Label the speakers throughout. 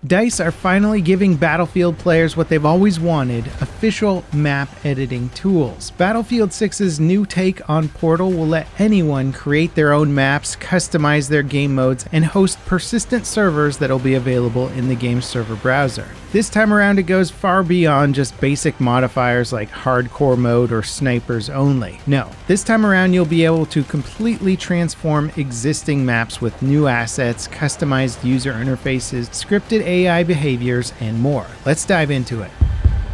Speaker 1: DICE are finally giving Battlefield players what they've always wanted: official map editing tools. Battlefield 6's new take on Portal will let anyone create their own maps, customize their game modes, and host persistent servers that'll be available in the game's server browser. This time around, it goes far beyond just basic modifiers like hardcore mode or snipers only. No, this time around you'll be able to completely transform existing maps with new assets, customized user interfaces, scripted AI behaviors, and more. Let's dive into it.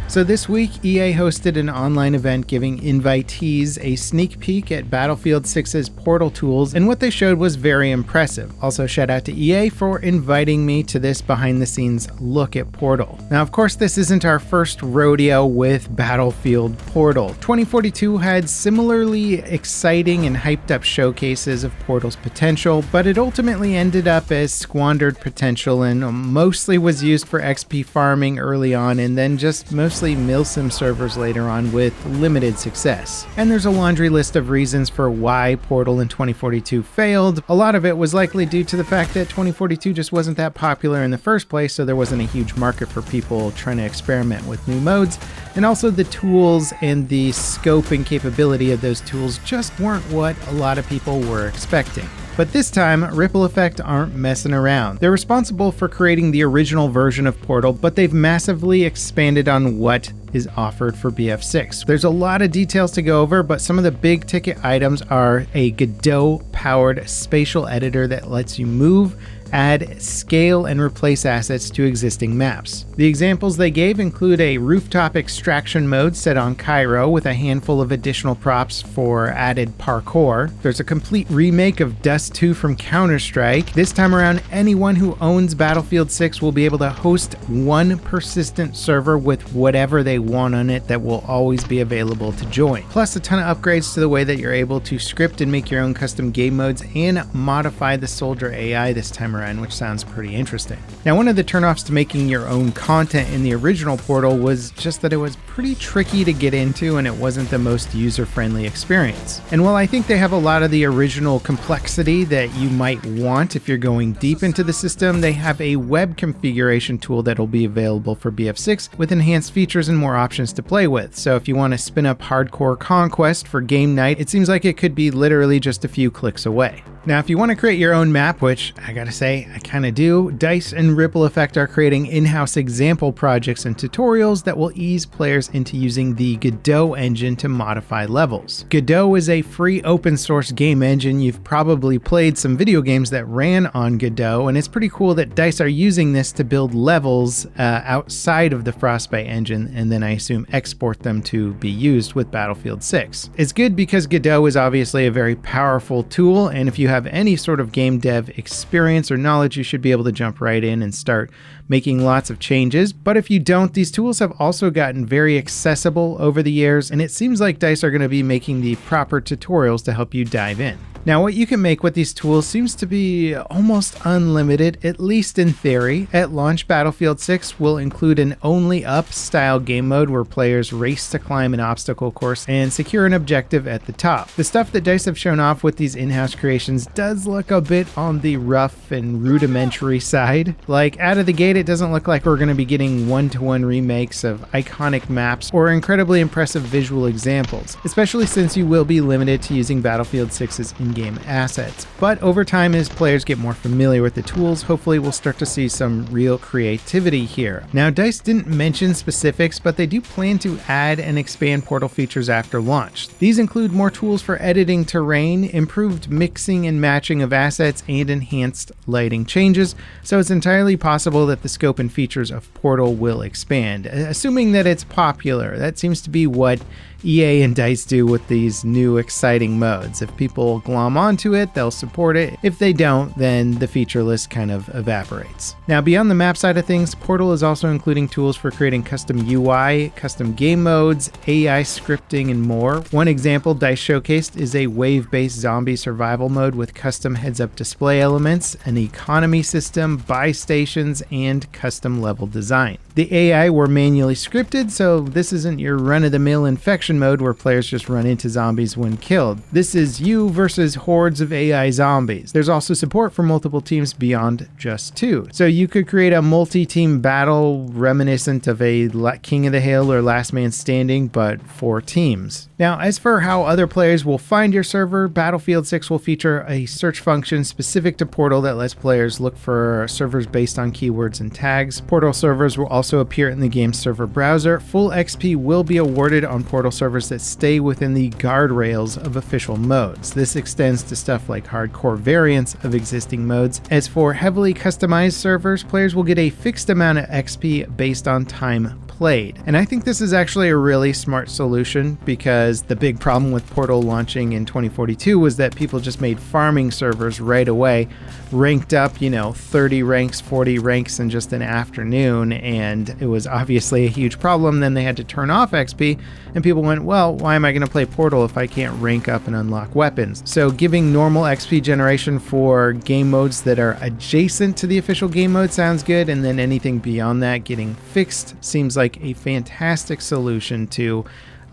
Speaker 1: So this week, EA hosted an online event giving invitees a sneak peek at Battlefield 6's Portal tools, and what they showed was very impressive. Also, shout out to EA for inviting me to this behind-the-scenes look at Portal. Now, of course, this isn't our first rodeo with Battlefield Portal. 2042 had similarly exciting and hyped-up showcases of Portal's potential, but it ultimately ended up as squandered potential and mostly was used for XP farming early on, and then just mostly milsim servers later on with limited success. And there's a laundry list of reasons for why Portal in 2042 failed. A lot of it was likely due to the fact that 2042 just wasn't that popular in the first place, so there wasn't a huge market for people trying to experiment with new modes, and also the tools and the scope and capability of those tools just weren't what a lot of people were expecting. But this time, Ripple Effect aren't messing around. They're responsible for creating the original version of Portal, but they've massively expanded on what is offered for BF6. There's a lot of details to go over, but some of the big ticket items are a Godot-powered spatial editor that lets you move, add, scale, and replace assets to existing maps. The examples they gave include a rooftop extraction mode set on Cairo with a handful of additional props for added parkour. There's a complete remake of Dust 2 from Counter-Strike. This time around, anyone who owns Battlefield 6 will be able to host one persistent server with whatever they want on it that will always be available to join. Plus a ton of upgrades to the way that you're able to script and make your own custom game modes and modify the soldier AI this time around, which sounds pretty interesting. Now, one of the turnoffs to making your own content in the original Portal was just that it was pretty tricky to get into and it wasn't the most user-friendly experience. And while I think they have a lot of the original complexity that you might want if you're going deep into the system, they have a web configuration tool that'll be available for BF6 with enhanced features and more options to play with. So if you want to spin up hardcore conquest for game night, it seems like it could be literally just a few clicks away. Now, if you want to create your own map, which I gotta say, I kinda do, DICE and Ripple Effect are creating in-house example projects and tutorials that will ease players into using the Godot engine to modify levels. Godot is a free open source game engine. You've probably played some video games that ran on Godot, and it's pretty cool that DICE are using this to build levels outside of the Frostbite engine, and then I assume export them to be used with Battlefield 6. It's good because Godot is obviously a very powerful tool, and if you have any sort of game dev experience or knowledge, you should be able to jump right in and start making lots of changes. But if you don't, these tools have also gotten very accessible over the years, and it seems like DICE are going to be making the proper tutorials to help you dive in. Now, what you can make with these tools seems to be almost unlimited, at least in theory. At launch, Battlefield 6 will include an Only Up style game mode where players race to climb an obstacle course and secure an objective at the top. The stuff that DICE have shown off with these in-house creations does look a bit on the rough and rudimentary side. Like, out of the gate, it doesn't look like we're going to be getting one-to-one remakes of iconic maps or incredibly impressive visual examples, especially since you will be limited to using Battlefield 6's in-game assets. But over time, as players get more familiar with the tools, hopefully we'll start to see some real creativity here. Now, DICE didn't mention specifics, but they do plan to add and expand Portal features after launch. These include more tools for editing terrain, improved mixing and matching of assets, and enhanced lighting changes, so it's entirely possible that the scope and features of Portal will expand, assuming that it's popular. That seems to be what EA and DICE do with these new exciting modes. If people glom onto it, they'll support it. If they don't, then the feature list kind of evaporates. Now, beyond the map side of things, Portal is also including tools for creating custom UI, custom game modes, AI scripting, and more. One example DICE showcased is a wave-based zombie survival mode with custom heads-up display elements, an economy system, buy stations, and custom level design. The AI were manually scripted, so this isn't your run-of-the-mill infection destruction mode where players just run into zombies when killed. This is you versus hordes of AI zombies. There's also support for multiple teams beyond just 2. So you could create a multi-team battle reminiscent of a King of the Hill or Last Man Standing, but for teams. Now, as for how other players will find your server, Battlefield 6 will feature a search function specific to Portal that lets players look for servers based on keywords and tags. Portal servers will also appear in the game's server browser. Full XP will be awarded on Portal servers that stay within the guardrails of official modes. This extends to stuff like hardcore variants of existing modes. As for heavily customized servers, players will get a fixed amount of XP based on time played. And I think this is actually a really smart solution, because the big problem with Portal launching in 2042 was that people just made farming servers right away, ranked up, 30 ranks, 40 ranks in just an afternoon, and it was obviously a huge problem. Then they had to turn off XP, and people went, well, why am I going to play Portal if I can't rank up and unlock weapons? So giving normal XP generation for game modes that are adjacent to the official game mode sounds good, and then anything beyond that getting fixed seems like a fantastic solution to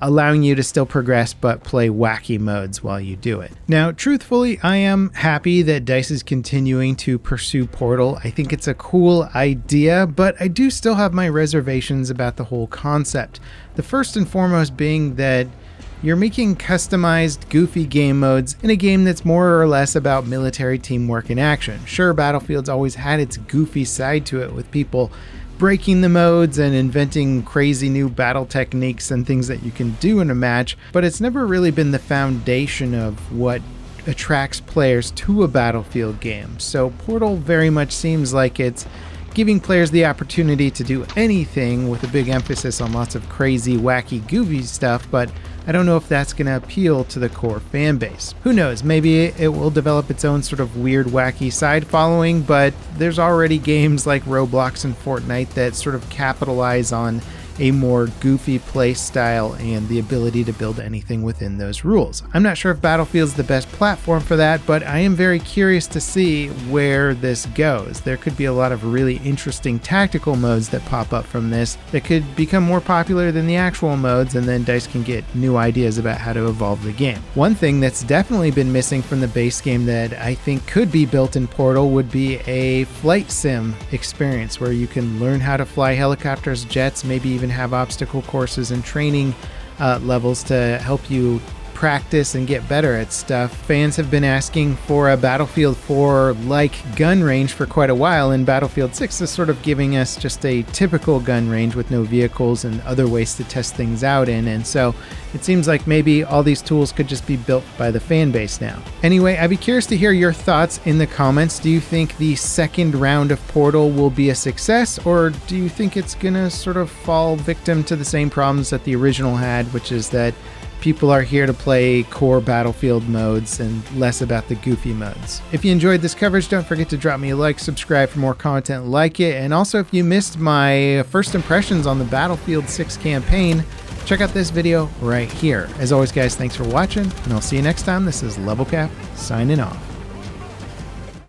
Speaker 1: allowing you to still progress but play wacky modes while you do it. Now, truthfully, I am happy that DICE is continuing to pursue Portal. I think it's a cool idea, but I do still have my reservations about the whole concept. The first and foremost being that you're making customized, goofy game modes in a game that's more or less about military teamwork and action. Sure, Battlefield's always had its goofy side to it, with people breaking the modes and inventing crazy new battle techniques and things that you can do in a match, but it's never really been the foundation of what attracts players to a Battlefield game. So Portal very much seems like it's giving players the opportunity to do anything, with a big emphasis on lots of crazy, wacky, goofy stuff, but I don't know if that's going to appeal to the core fan base. Who knows, maybe it will develop its own sort of weird, wacky side following, but there's already games like Roblox and Fortnite that sort of capitalize on a more goofy play style and the ability to build anything within those rules. I'm not sure if Battlefield's the best platform for that, but I am very curious to see where this goes. There could be a lot of really interesting tactical modes that pop up from this that could become more popular than the actual modes, and then DICE can get new ideas about how to evolve the game. One thing that's definitely been missing from the base game that I think could be built in Portal would be a flight sim experience where you can learn how to fly helicopters, jets, maybe even have obstacle courses and training levels to help you practice and get better at stuff. Fans have been asking for a Battlefield 4-like gun range for quite a while, and Battlefield 6 is sort of giving us just a typical gun range with no vehicles and other ways to test things out in, and so it seems like maybe all these tools could just be built by the fan base now. Anyway, I'd be curious to hear your thoughts in the comments. Do you think the second round of Portal will be a success, or do you think it's gonna sort of fall victim to the same problems that the original had, which is that people are here to play core Battlefield modes and less about the goofy modes? If you enjoyed this coverage, don't forget to drop me a like, subscribe for more content like it, and also if you missed my first impressions on the Battlefield 6 campaign, check out this video right here. As always, guys, thanks for watching, and I'll see you next time. This is Levelcap, signing off.